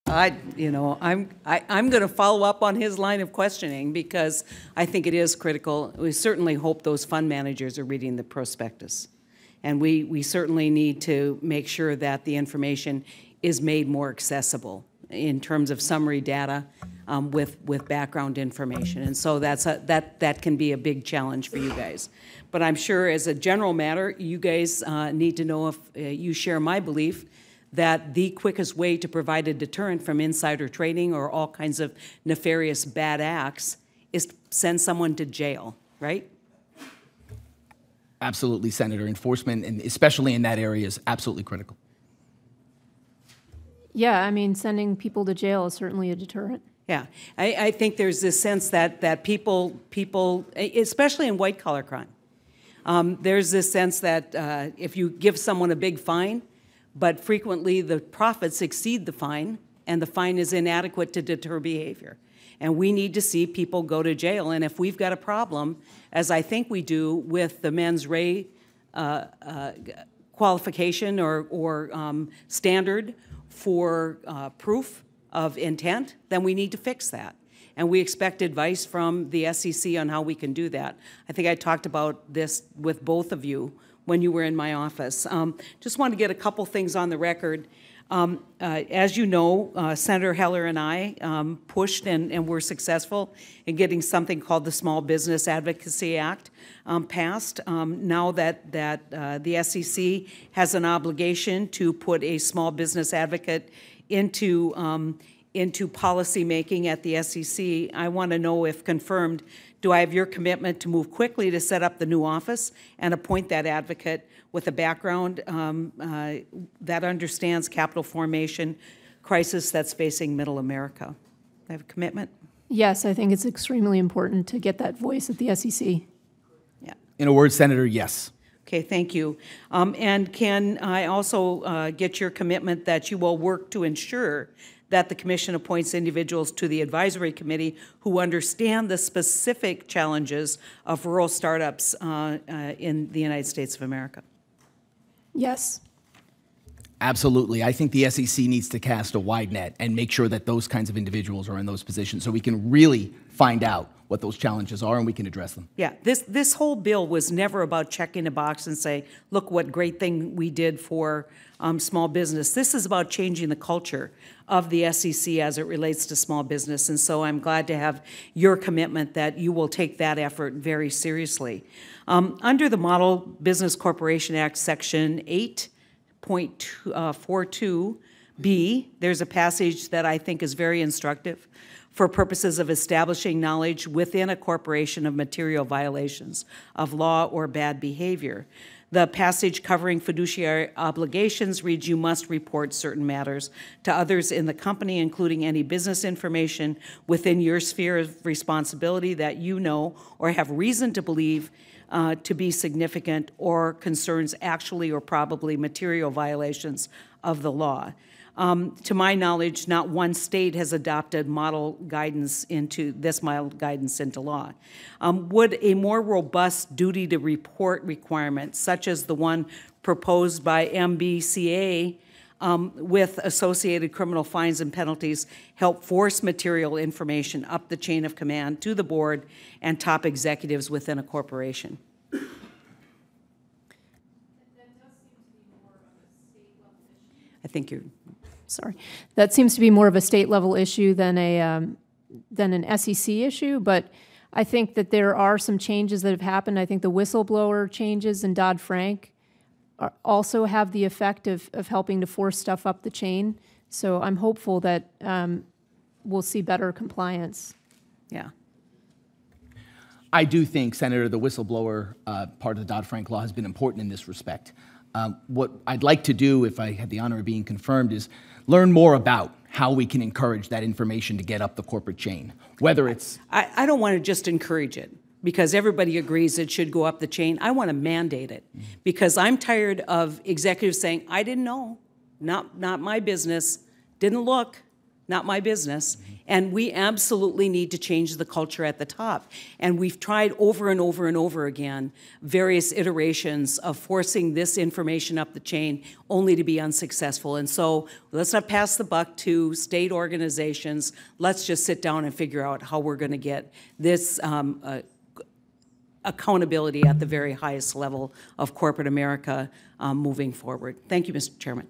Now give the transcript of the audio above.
I'm going to follow up on his line of questioning because I think it is critical. We certainly hope those fund managers are reading the prospectus. And we certainly need to make sure that the information is made more accessible in terms of summary data with background information. And so that can be a big challenge for you guys. But I'm sure as a general matter, you guys need to know if you share my belief that the quickest way to provide a deterrent from insider trading or all kinds of nefarious bad acts is to send someone to jail, right? Absolutely, Senator. Enforcement, and especially in that area, is absolutely critical. Yeah, I mean, sending people to jail is certainly a deterrent. Yeah, I think there's this sense that people, especially in white-collar crime, there's this sense that if you give someone a big fine, but frequently the profits exceed the fine, and the fine is inadequate to deter behavior. And we need to see people go to jail. And if we've got a problem, as I think we do with the mens rea qualification or standard for proof of intent, then we need to fix that. And we expect advice from the SEC on how we can do that. I think I talked about this with both of you when you were in my office. Just want to get a couple things on the record. As you know, Senator Heller and I pushed and were successful in getting something called the Small Business Advocacy Act passed. Now that the SEC has an obligation to put a small business advocate into policy making at the SEC, I want to know, if confirmed, do I have your commitment to move quickly to set up the new office and appoint that advocate with a background that understands capital formation crisis that's facing middle America? I have a commitment? Yes, I think it's extremely important to get that voice at the SEC. Yeah. In a word, Senator, yes. Okay, thank you. And can I also get your commitment that you will work to ensure that the Commission appoints individuals to the advisory committee who understand the specific challenges of rural startups in the United States of America? Yes. Absolutely. I think the SEC needs to cast a wide net and make sure that those kinds of individuals are in those positions so we can really find out what those challenges are and we can address them. Yeah, this whole bill was never about checking a box and say, look what great thing we did for small business. This is about changing the culture of the SEC as it relates to small business. And so I'm glad to have your commitment that you will take that effort very seriously. Under the Model Business Corporation Act, Section 8.42B, there's a passage that I think is very instructive for purposes of establishing knowledge within a corporation of material violations of law or bad behavior. The passage covering fiduciary obligations reads, you must report certain matters to others in the company, including any business information within your sphere of responsibility that you know or have reason to believe to be significant or concerns actually or probably material violations of the law. To my knowledge, not one state has adopted model guidance into law. Would a more robust duty to report requirement, such as the one proposed by MBCA with associated criminal fines and penalties, help force material information up the chain of command to the board and top executives within a corporation? I think you're... Sorry. That seems to be more of a state-level issue than an SEC issue, but I think that there are some changes that have happened. I think the whistleblower changes in Dodd-Frank also have the effect of helping to force stuff up the chain. So I'm hopeful that we'll see better compliance. Yeah. I do think, Senator, the whistleblower part of the Dodd-Frank law has been important in this respect. What I'd like to do, if I had the honor of being confirmed, is learn more about how we can encourage that information to get up the corporate chain, whether it's... I don't want to just encourage it because everybody agrees it should go up the chain. I want to mandate it because I'm tired of executives saying, I didn't know, not my business, didn't look, not my business. And we absolutely need to change the culture at the top. And we've tried over and over and over again various iterations of forcing this information up the chain only to be unsuccessful. And so let's not pass the buck to state organizations. Let's just sit down and figure out how we're going to get this accountability at the very highest level of corporate America moving forward. Thank you, Mr. Chairman.